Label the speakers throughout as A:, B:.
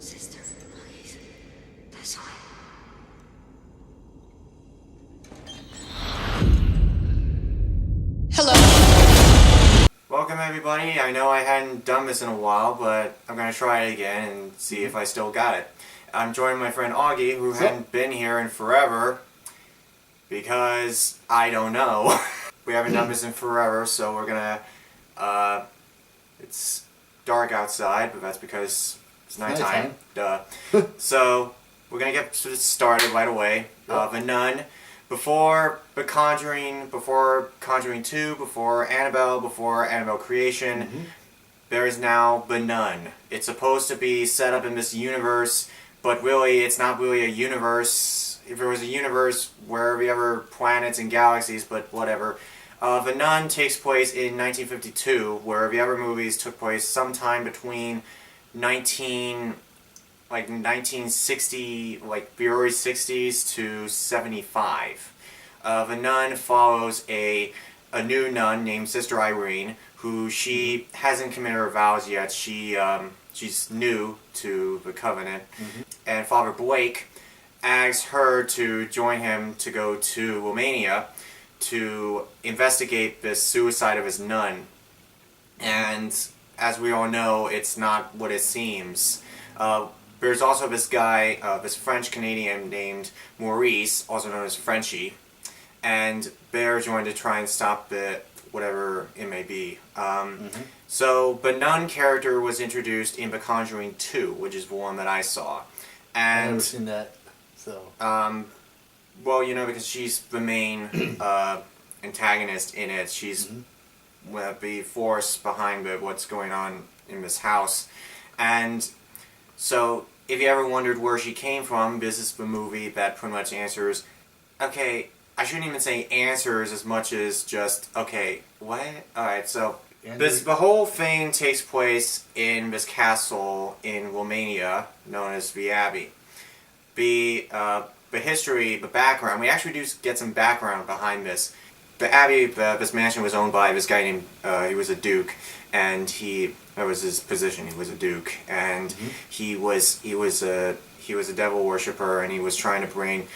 A: Sister, please. This way. Hello.
B: Welcome everybody. I know I hadn't done this in a while, but I'm going to try it again and see if I still got it. I'm joining my friend Augie, who hadn't been here in forever, because I don't know. We haven't done this in forever, so we're going to, it's dark outside, but that's because it's nighttime. Duh. So, we're going to get started right away. The Nun. Before The Conjuring, before Conjuring 2, before Annabelle Creation, there is now The Nun. It's supposed to be set up in this universe, but really it's not really a universe. If there was a universe where we ever planets and galaxies, but whatever. The Nun takes place in 1952, where the other movies took place sometime between 1960, like the early 60s to 75. The Nun follows a new nun named Sister Irene, who she hasn't committed her vows yet. She's new to the covenant, and Father Blake asks her to join him to go to Romania to investigate the suicide of his nun. And as we all know, it's not what it seems. There's also this guy, this French-Canadian named Maurice, also known as Frenchie, and they're going to try and stop the whatever it may be. So the nun character was introduced in The Conjuring 2, which is the one that I saw. And
C: I've never seen that, so...
B: well, you know, because she's the main antagonist in it. She's the force behind what's going on in this house. And so, if you ever wondered where she came from, this is the movie that pretty much answers... Okay, I shouldn't even say answers as much as just, okay, what? Alright, so... the whole thing takes place in this castle in Romania, known as the Abbey. The history, the background, we actually do get some background behind this. The Abbey, this mansion was owned by this guy named, he was a duke, and that was his position, he was a duke, and he was a devil worshipper, and he was trying to bring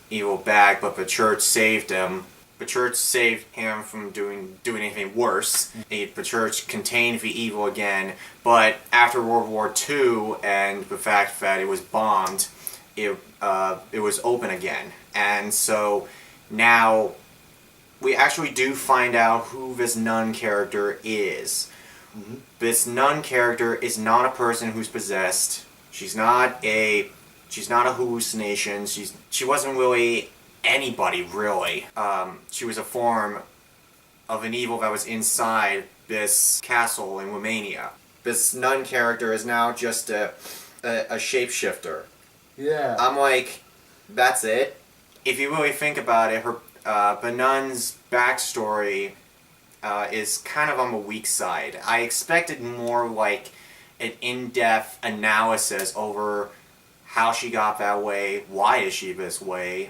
B: evil back, but the church saved him. The church saved him from doing anything worse. The church contained the evil again, but after World War II and the fact that it was bombed, it was open again. And so now we actually do find out who this nun character is. This nun character is not a person who's possessed. She's not a hallucination. She wasn't really anybody, really. She was a form of an evil that was inside this castle in Romania. This nun character is now just a shapeshifter.
C: Yeah.
B: I'm like, that's it? If you really think about it, the nun's backstory is kind of on the weak side. I expected more like an in-depth analysis over how she got that way, why is she this way,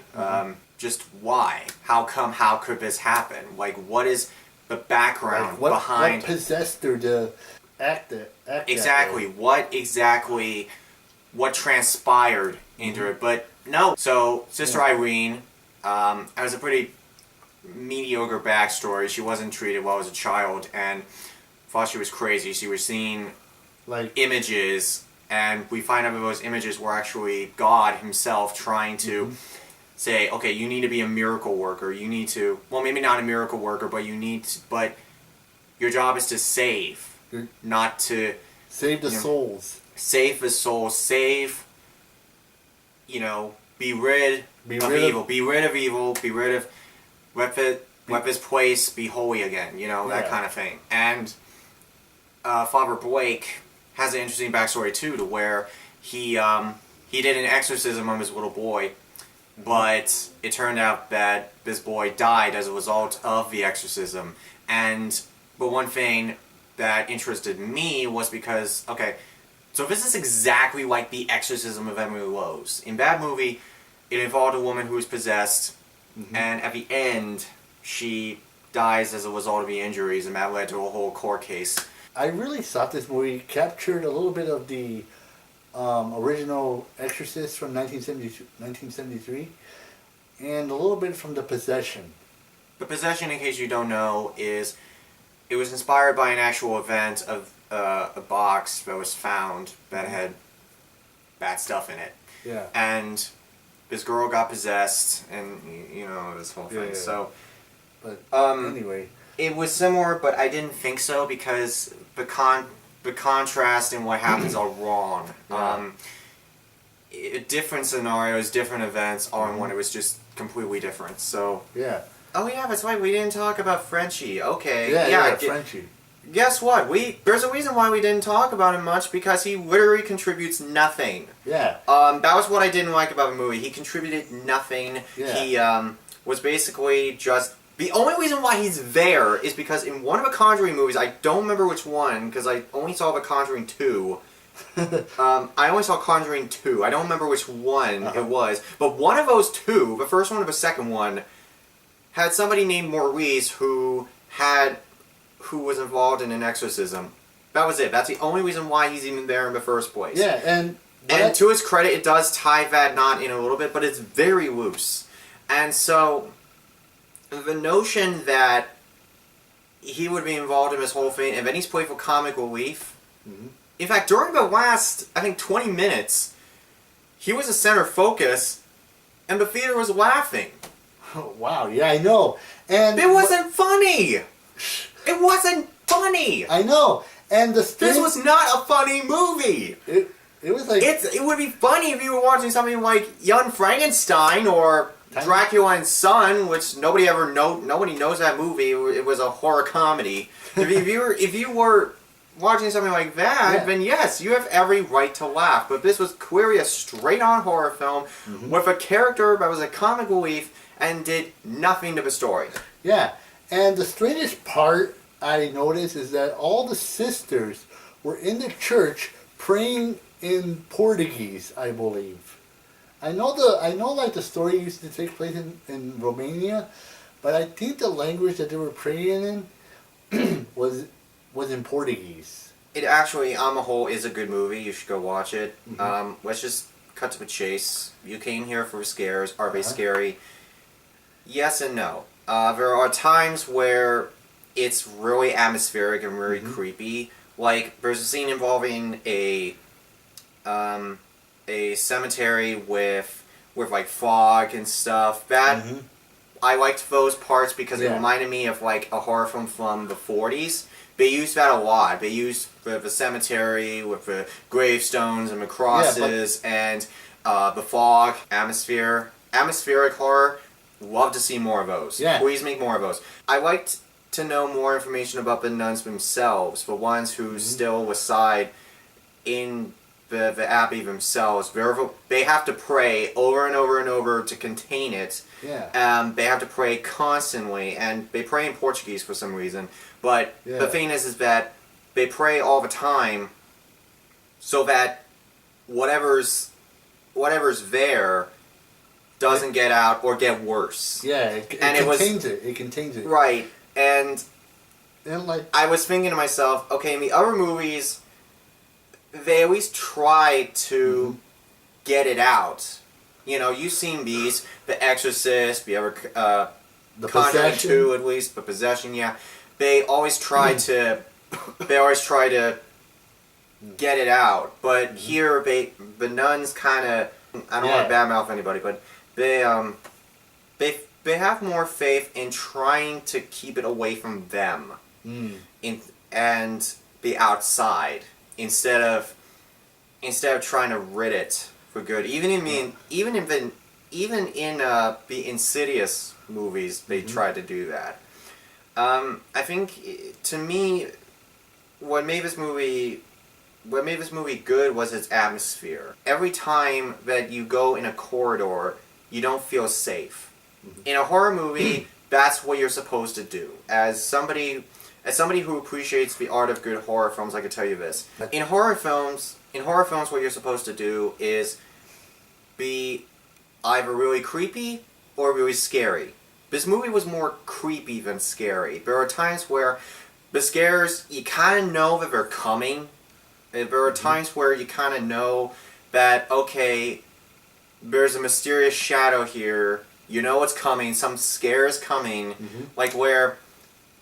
B: just why, how could this happen, like what is the background behind...
C: What possessed her to act
B: exactly, what transpired into it, but no. So, Sister Irene has a pretty mediocre backstory. She wasn't treated well as a child, and thought she was crazy. She was seeing images, and we find out that those images were actually God himself trying to say, okay, you need to be a miracle worker. You need to, well, maybe not a miracle worker, but but your job is to save, not to...
C: Save the souls.
B: Save the souls, be rid of evil, let this place be holy again, that kind of thing. And Father Blake has an interesting backstory too, to where he did an exorcism on his little boy, but it turned out that this boy died as a result of the exorcism. But one thing that interested me was because, okay, so this is exactly like the exorcism of Emily Rose. In that movie, it involved a woman who was possessed, and at the end, she dies as a result of the injuries, and that led to a whole court case.
C: I really thought this movie captured a little bit of the original Exorcist from 1973, and a little bit from The Possession.
B: The Possession, in case you don't know, is it was inspired by an actual event of a box that was found that had bad stuff in it.
C: Yeah.
B: And this girl got possessed, and you know this whole thing.
C: Yeah.
B: So,
C: But anyway,
B: it was similar, but I didn't think so because the contrast and what happens are wrong.
C: Yeah.
B: Different scenarios, different events, all in one. It was just completely different. So.
C: yeah.
B: Oh yeah, that's right. We didn't talk about Frenchie. Okay.
C: Yeah, Frenchie.
B: Guess what? There's a reason why we didn't talk about him much because he literally contributes nothing.
C: Yeah.
B: That was what I didn't like about the movie. He contributed nothing.
C: Yeah.
B: He was basically just the only reason why he's there is because in one of the Conjuring movies, I don't remember which one because I only saw the Conjuring 2. I only saw Conjuring 2. I don't remember which one it was, but one of those two, the first one or the second one, had somebody named Maurice who was involved in an exorcism. That was it. That's the only reason why he's even there in the first place.
C: Yeah, and
B: to his credit, it does tie that knot in a little bit, but it's very loose. And so, the notion that he would be involved in this whole thing, and then he's played for comic relief.
C: Mhm.
B: In fact, during the last, I think, 20 minutes, he was a center focus, and the theater was laughing.
C: wow, yeah, I know. And
B: It wasn't funny! It wasn't funny!
C: I know. And
B: This was not a funny movie!
C: it was like
B: It would be funny if you were watching something like Young Frankenstein or Dracula and Son, which nobody knows that movie. It was a horror comedy. If you were watching something like that, then yes, you have every right to laugh. But this was clearly a straight-on horror film with a character that was a comic relief and did nothing to the story.
C: yeah. And the strangest part I noticed is that all the sisters were in the church praying in Portuguese, I believe. I know like the story used to take place in Romania, but I think the language that they were praying in was in Portuguese.
B: It actually, on the whole, is a good movie. You should go watch it. Let's just cut to the chase. You came here for scares. Are they scary? Yes and no. There are times where it's really atmospheric and really creepy. Like, there's a scene involving a cemetery with like fog and stuff. That I liked those parts because it reminded me of like a horror film from the 40s. They used that a lot. They used the cemetery with the gravestones and the crosses and the fog, atmospheric horror. Love to see more of those.
C: Yeah.
B: Please make more of those. I liked to know more information about the nuns themselves, the ones who still reside in the abbey themselves. They have to pray over and over and over to contain it.
C: Yeah.
B: They have to pray constantly, and they pray in Portuguese for some reason. But the thing is that they pray all the time so that whatever's there doesn't get out or get worse.
C: Yeah, it contains it. It contains it.
B: Right, and
C: like
B: I was thinking to myself, okay, in the other movies, they always try to get it out. You know, you've seen these, The Exorcist, the Conjuring
C: Possession.
B: 2 at least, The Possession, yeah. They always try to get it out, but here the nuns kind of, I don't want to badmouth anybody, but they have more faith in trying to keep it away from them and the outside instead of trying to rid it for good. Even in the Insidious movies, they tried to do that. I think to me, what made this movie good was its atmosphere. Every time that you go in a corridor, you don't feel safe. In a horror movie, that's what you're supposed to do. As somebody who appreciates the art of good horror films, I can tell you this. In horror films, what you're supposed to do is be either really creepy or really scary. This movie was more creepy than scary. There are times where the scares, you kind of know that they're coming, There are times where you kind of know that, okay, there's a mysterious shadow here. You know what's coming. Some scare is coming. Like where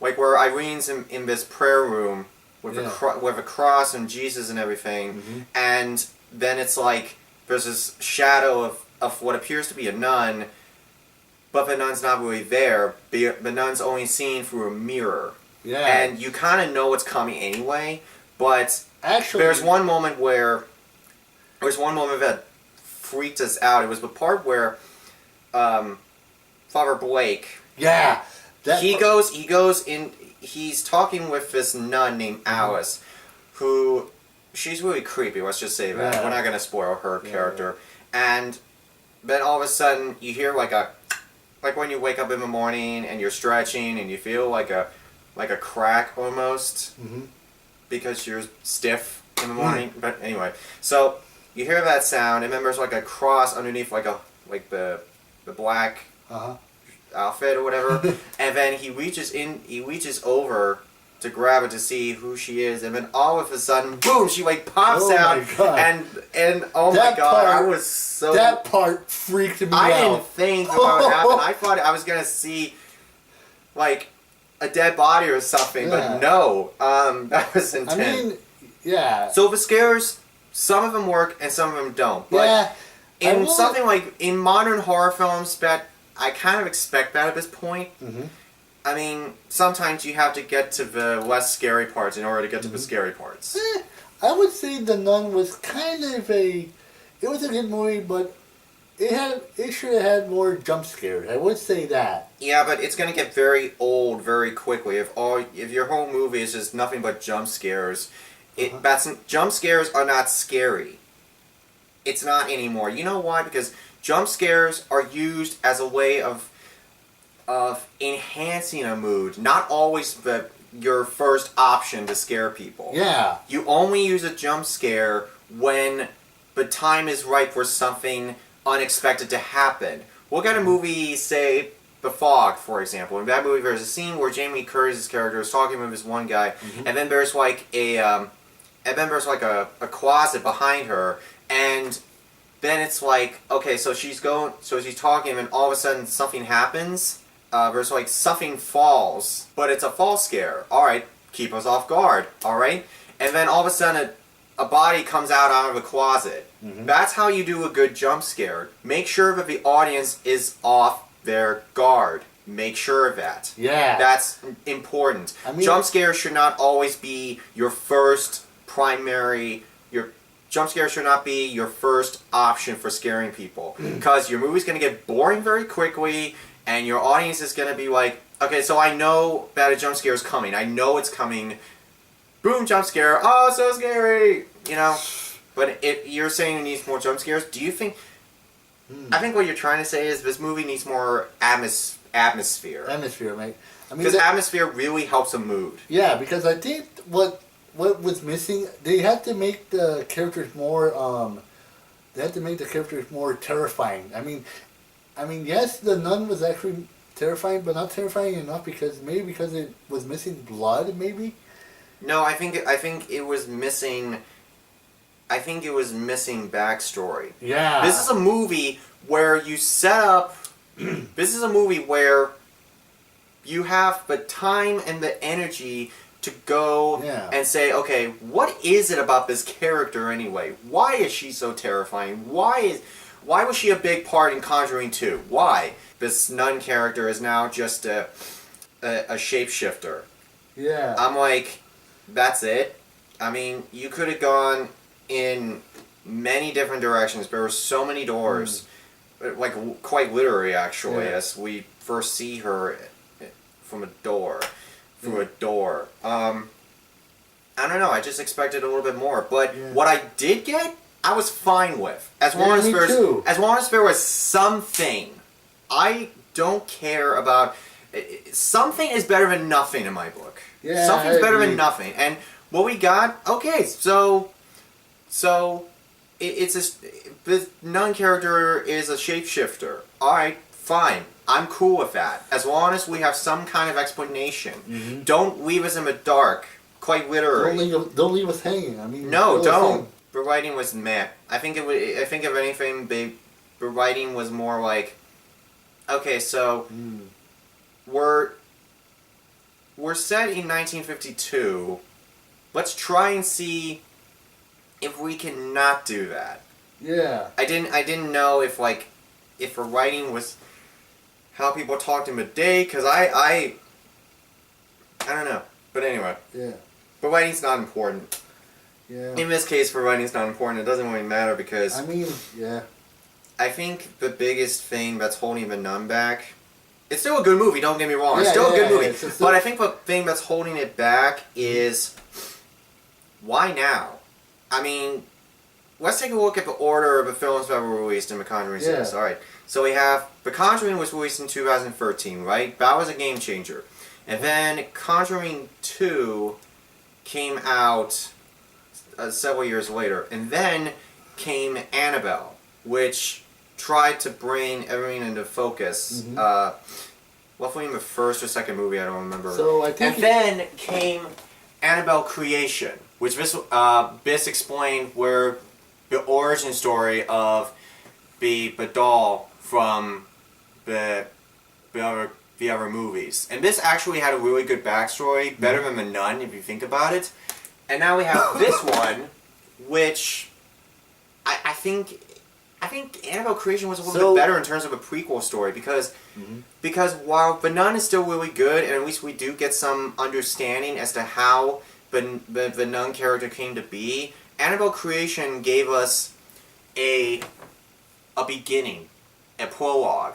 B: Irene's in this prayer room with with a cross and Jesus and everything, and then it's like there's this shadow of what appears to be a nun, but the nun's not really there. The nun's only seen through a mirror.
C: Yeah.
B: And you kind of know what's coming anyway, but
C: actually,
B: there's one moment that freaked us out. It was the part where Father Blake.
C: Yeah.
B: He goes in. He's talking with this nun named Alice, who she's really creepy. Let's just say that.
C: Yeah.
B: We're not gonna spoil her character. And then all of a sudden you hear like when you wake up in the morning and you're stretching and you feel like a crack almost because you're stiff in the morning. But anyway, so you hear that sound, and then there's like a cross underneath like the black outfit or whatever, and then he reaches over to grab it to see who she is, and then all of a sudden, boom, she like pops out, and oh my god, I was so...
C: That part freaked me out.
B: I didn't think about what happened. I thought I was gonna see like a dead body or something, but no, that was intense.
C: I mean, yeah.
B: So the scares, some of them work and some of them don't. But in something like in modern horror films, that I kind of expect that at this point. I mean, sometimes you have to get to the less scary parts in order to get to the scary parts.
C: I would say The Nun was kind of it was a good movie, but it should have had more jump scares. I would say that.
B: Yeah, but it's gonna get very old very quickly if your whole movie is just nothing but jump scares. Jump scares are not scary. It's not anymore. You know why? Because jump scares are used as a way of enhancing a mood, not always your first option to scare people.
C: Yeah.
B: You only use a jump scare when the time is right for something unexpected to happen. We'll get a movie, say, The Fog, for example. In that movie, there's a scene where Jamie Curtis's character is talking with this one guy, and then there's like a closet behind her, and then it's like, okay, so she's talking, and all of a sudden something happens. There's like something falls, but it's a fall scare. All right, keep us off guard. All right, and then all of a sudden a body comes out of the closet. That's how you do a good jump scare. Make sure that the audience is off their guard. Make sure of that.
C: Yeah.
B: That's important. I mean, jump scares should not always be your first primary. Jump scares should not be your first option for scaring people, because your movie's going to get boring very quickly, and your audience is going to be like, okay, so I know that a jump scare is coming. I know it's coming. Boom, jump scare. Oh, so scary. You know? But if you're saying it needs more jump scares, do you think... I think what you're trying to say is this movie needs more atmosphere.
C: Atmosphere, mate. I mean,
B: because atmosphere really helps a mood.
C: Yeah, because I think what was missing, they had to make the characters more terrifying. I mean, yes, the nun was actually terrifying, but not terrifying enough because it was missing blood, maybe.
B: No, I think it was missing. I think it was missing backstory.
C: Yeah.
B: This is a movie where you set up. This is a movie where you have the time and the energy to go and say, okay, what is it about this character anyway? Why is she so terrifying? Why was she a big part in Conjuring 2? Why? This nun character is now just a shapeshifter.
C: Yeah.
B: I'm like, that's it? I mean, you could have gone in many different directions. There were so many doors. Like, quite literally, actually, as we first see her from a door. Through a door. I don't know, I just expected a little bit more. But what I did get, I was fine with. As long as there was something. I don't care about... Something is better than nothing in my book.
C: Yeah,
B: Something's better than nothing. And what we got, okay, so the nun character is a shapeshifter. Alright, fine. I'm cool with that. As long as we have some kind of explanation. Don't leave us in the dark quite literary.
C: Don't leave us hanging. I mean,
B: No,
C: fill us
B: don't.
C: in.
B: The writing was meh. I think if anything, the writing was more like, okay, so we're set in 1952. Let's try and see if we can not do that.
C: Yeah.
B: I didn't know if the writing was how people talked in the day, because I don't know. But anyway.
C: Yeah.
B: The writing's not important.
C: Yeah.
B: In this case, the writing's not important. It doesn't really matter because
C: I mean, yeah.
B: I think the biggest thing that's holding The Nun back... It's still a good movie, don't get me wrong. It's
C: Yeah,
B: still a good movie.
C: it's
B: But I think the thing that's holding it back is... Why now? I mean, let's take a look at the order of the films that were released in The Conjuring series.
C: Yeah.
B: Alright, so we have... The Conjuring was released in 2013, right? That was a game changer. And then Conjuring 2 came out several years later. And then came Annabelle, which tried to bring everything into focus. Roughly in the first or second movie, I don't remember.
C: So I think
B: and then came Annabelle Creation, which this explained where the origin story of the doll from the other movies. And this actually had a really good backstory, better than The Nun if you think about it. And now we have this one, which I think Annabelle Creation was a little bit better in terms of a prequel story because while The Nun is still really good, and at least we do get some understanding as to how the Nun character came to be, Annabelle Creation gave us a beginning, a prologue.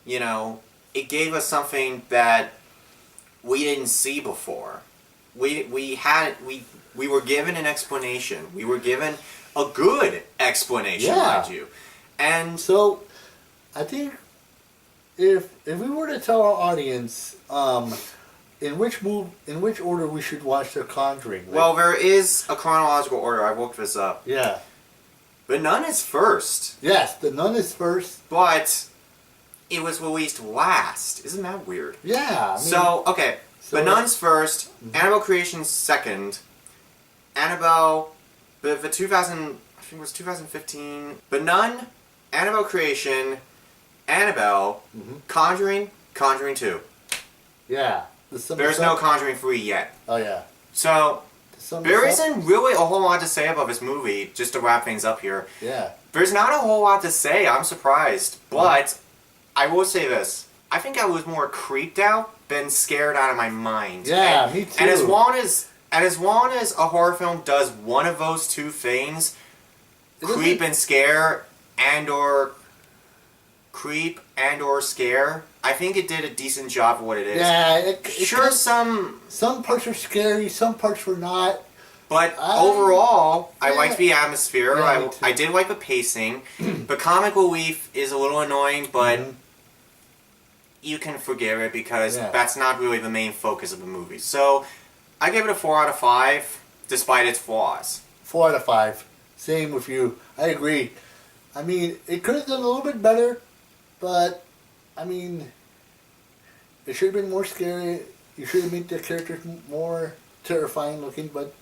B: You know, it gave us something that we didn't see before. We were given an explanation. We were given a good explanation, mind you. And
C: so, I think if we were to tell our audience in which order we should watch The Conjuring.
B: Well, there is a chronological order. I looked this up.
C: Yeah.
B: The Nun is first.
C: Yes, The Nun is first.
B: But it was released last. Isn't that weird?
C: Yeah.
B: The Nun's first, Annabelle Creation's second, Annabelle, the 2000, I think it was 2015, The Nun, Annabelle Creation, Annabelle, Conjuring, Conjuring 2.
C: Yeah.
B: There's no Conjuring 3 yet.
C: Oh, yeah.
B: So, there isn't really a whole lot to say about this movie, just to wrap things up here.
C: Yeah.
B: There's not a whole lot to say, I'm surprised. But, I will say this. I think I was more creeped out than scared out of my mind.
C: Yeah, me too.
B: And as long as a horror film does one of those two things, creep and scare and/or scare, I think it did a decent job of what it is.
C: Yeah,
B: some
C: parts are scary, some parts were not.
B: But overall, I liked the atmosphere.
C: Yeah,
B: I did like the pacing. The comic relief is a little annoying, but you can forgive it because that's not really the main focus of the movie. So, I give it a 4 out of 5, despite its flaws.
C: 4 out of 5. Same with you. I agree. I mean, it could have done a little bit better, but, I mean, it should have been more scary. You should have made the characters more terrifying looking, but,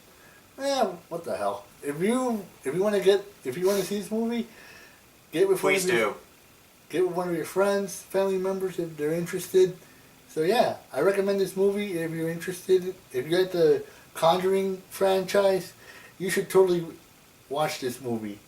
C: what the hell. If you want to see this movie, get with
B: Please do.
C: Get with one of your friends, family members if they're interested. So yeah, I recommend this movie if you're interested. If you're at the Conjuring franchise, you should totally watch this movie.